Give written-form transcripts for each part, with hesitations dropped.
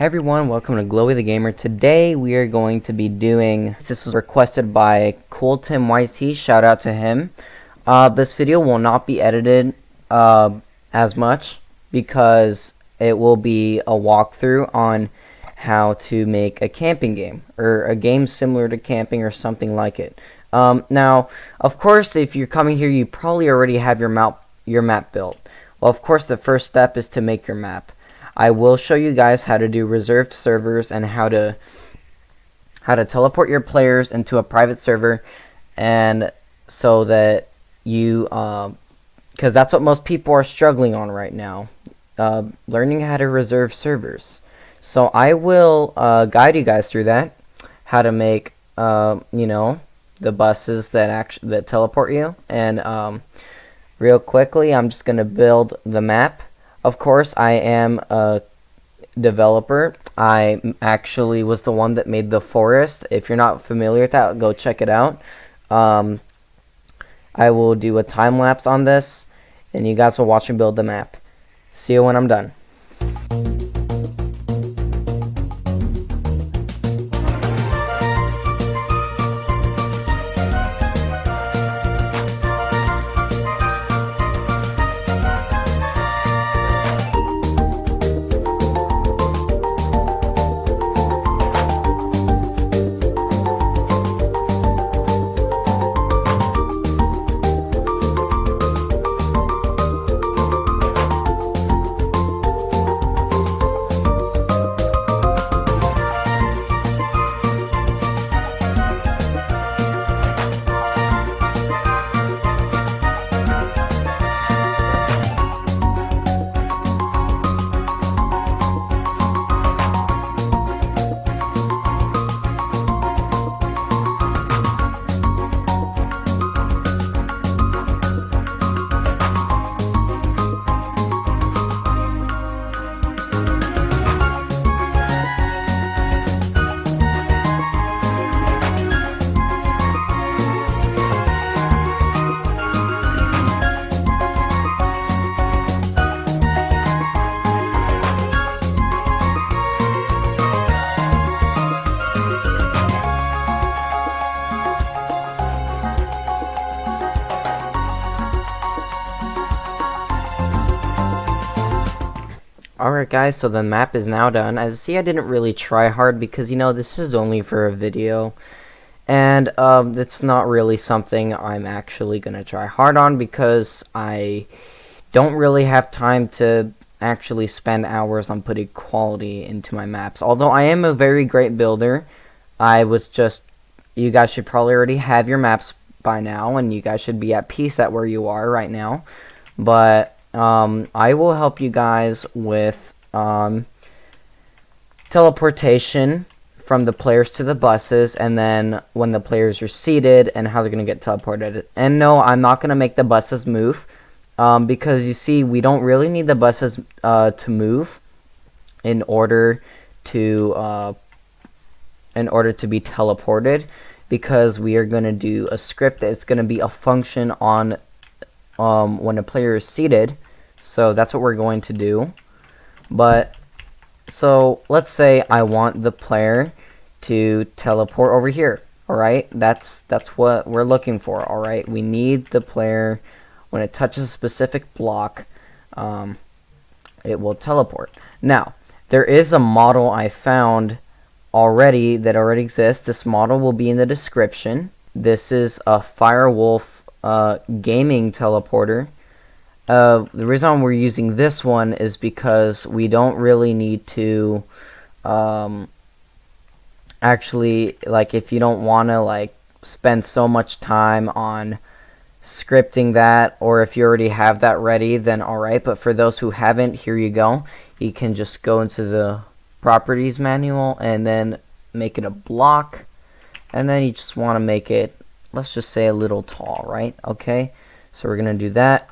Hey everyone, welcome to Glowy the Gamer. Today we are going to be doing, this was requested by KoolTimYT, shout out to him. This video will not be edited as much because it will be a walkthrough on how to make a camping game, or a game similar to camping or something like it. Now, of course, if you're coming here, you probably already have your map built. Well, of course, the first step is to make your map. I will show you guys how to do reserved servers and how to teleport your players into a private server, and so that you because that's what most people are struggling on right now, learning how to reserve servers. So I will guide you guys through that, how to make the buses that teleport you. And real quickly, I'm just gonna build the map. Of course, I am a developer. I actually was the one that made the forest. If you're not familiar with that, go check it out. I will do a time lapse on this, and you guys will watch me build the map. See you when I'm done. Alright guys, so the map is now done. As you see, I didn't really try hard because, this is only for a video. And it's not really something I'm actually going to try hard on because I don't really have time to actually spend hours on putting quality into my maps. Although I am a very great builder, you guys should probably already have your maps by now, and you guys should be at peace at where you are right now. But I will help you guys with teleportation from the players to the buses, and then when the players are seated and how they're going to get teleported. And no, I'm not going to make the buses move because you see, we don't really need the buses to move in order to be teleported, because we are going to do a script that's going to be a function on when a player is seated. So that's what we're going to do. But so let's say I want the player to teleport over here. Alright, that's what we're looking for. Alright, we need the player, when it touches a specific block, it will teleport. Now, there is a model I found already that already exists. This model will be in the description. This is a Firewolf gaming teleporter. The reason we're using this one is because we don't really need to actually, if you don't want to spend so much time on scripting that, or if you already have that ready, then alright. But for those who haven't, here you go. You can just go into the properties manual and then make it a block, and then you just want to make it, let's just say, a little tall, right? Okay, so we're gonna do that.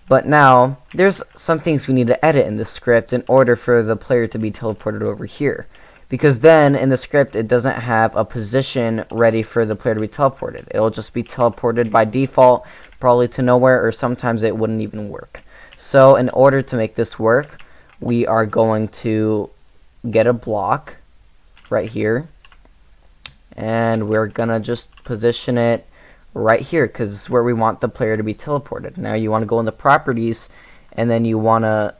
But now there's some things we need to edit in the script in order for the player to be teleported over here, because then in the script it doesn't have a position ready for the player to be teleported. It'll just be teleported by default, probably to nowhere, or sometimes it wouldn't even work. So in order to make this work, we are going to get a block right here, and we're gonna just position it right here because this is where we want the player to be teleported. Now you want to go in the properties, and then you want to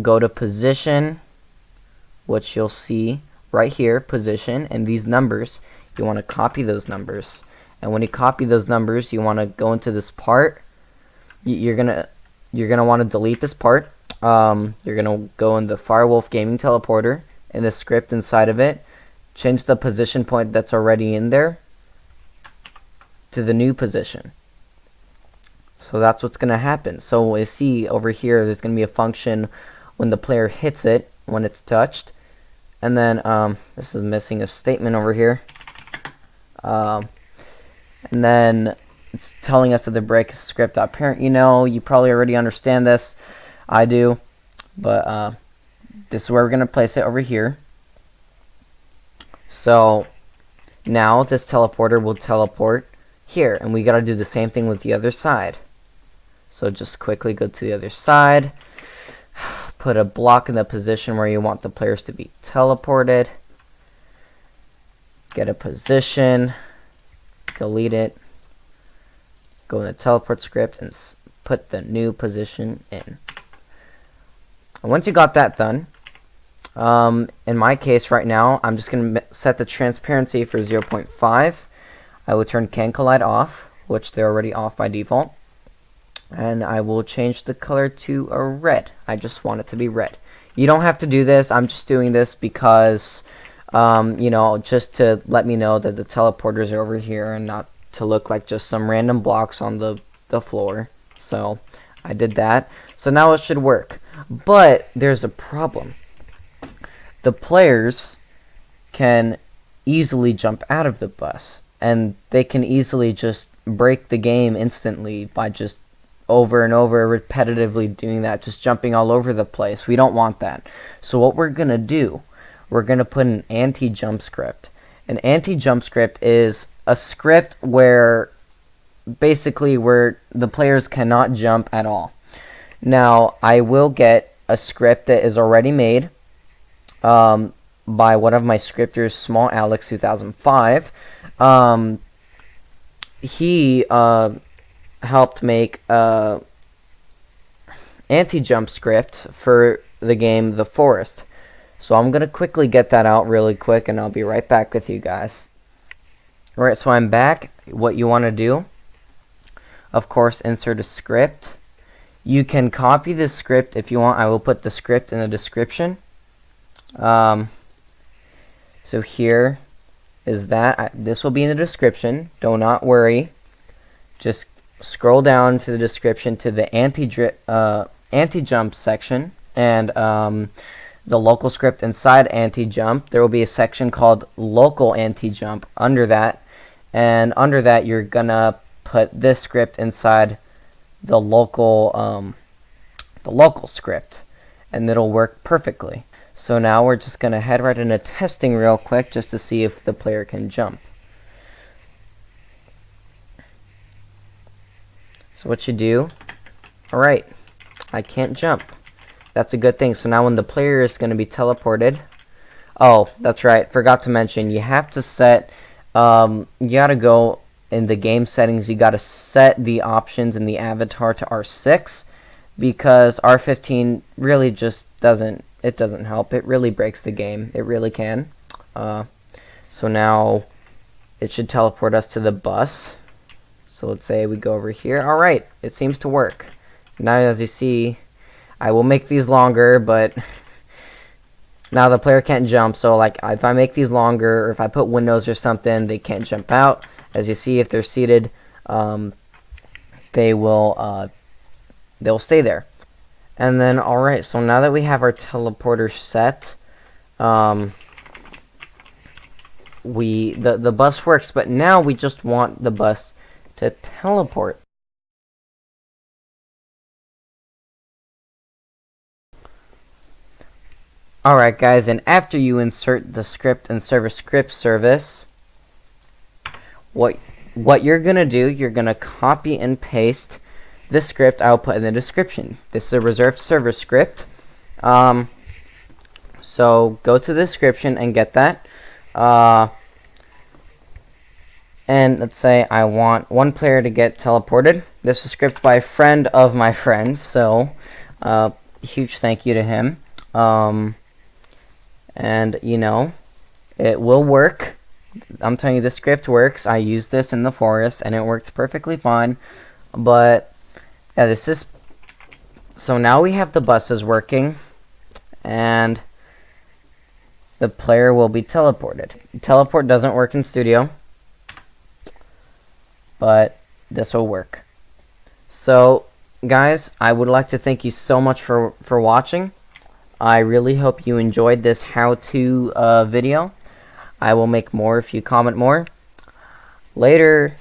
go to position, which you'll see right here, position, and these numbers, you want to copy those numbers. And when you copy those numbers, you want to go into this part. You're gonna want to delete this part. You're gonna go in the Firewolf Gaming Teleporter, in the script inside of it, change the position point that's already in there to the new position. So that's what's gonna happen. So we see over here, there's gonna be a function when the player hits it, when it's touched, and then this is missing a statement over here, and then it's telling us that the break is script.parent. You probably already understand this. I do, but this is where we're gonna place it over here. So now this teleporter will teleport here, and we gotta do the same thing with the other side. So just quickly go to the other side, put a block in the position where you want the players to be teleported, get a position, delete it, go in the teleport script and put the new position in. And once you got that done, in my case right now, I'm just going to set the transparency for 0.5. I will turn Can Collide off, which they're already off by default. And I will change the color to a red. I just want it to be red. You don't have to do this. I'm just doing this because, just to let me know that the teleporters are over here and not to look like just some random blocks on the floor. So I did that. So now it should work. But there's a problem. The players can easily jump out of the bus, and they can easily just break the game instantly by just over and over repetitively doing that, just jumping all over the place. We don't want that. So what we're going to do, we're going to put an anti-jump script. An anti-jump script is a script where basically where the players cannot jump at all. Now, I will get a script that is already made by one of my scripters, Small Alex 2005. He helped make a anti-jump script for the game The Forest. So I'm going to quickly get that out really quick, and I'll be right back with you guys. Alright, so I'm back. What you want to do, of course, insert a script. You can copy the script if you want. I will put the script in the description. So here is that. This will be in the description. Do not worry. Just scroll down to the description to the anti-jump section, and the local script inside anti-jump. There will be a section called local anti-jump under that, and under that you're gonna put this script inside the local script, and it'll work perfectly. So now we're just gonna head right into testing real quick just to see if the player can jump. So what you do, alright, I can't jump. That's a good thing. So now when the player is going to be teleported, oh, that's right, forgot to mention, you have to set, you gotta go in the game settings, you gotta set the options in the avatar to R6, because R15 really just doesn't help. It really breaks the game. It really can. So now it should teleport us to the bus. So let's say we go over here. Alright, it seems to work. Now as you see, I will make these longer, but now the player can't jump. So like if I make these longer, or if I put windows or something, they can't jump out. As you see, if they're seated, they'll stay there. And then alright, so now that we have our teleporter set, the bus works, but now we just want the bus to teleport. Alright guys, and after you insert the script and server script service, what you're gonna do, you're gonna copy and paste the script I'll put in the description. This is a reserved server script. So So go to the description and get that. And let's say I want one player to get teleported. This is scripted by a friend of my friend, so huge thank you to him. And you know, it will work. I'm telling you, this script works. I used this in the forest and it worked perfectly fine. But yeah, this is, so now we have the buses working and the player will be teleported. Teleport doesn't work in studio, but this will work. So guys, I would like to thank you so much for watching. I really hope you enjoyed this how-to video. I will make more if you comment more. Later.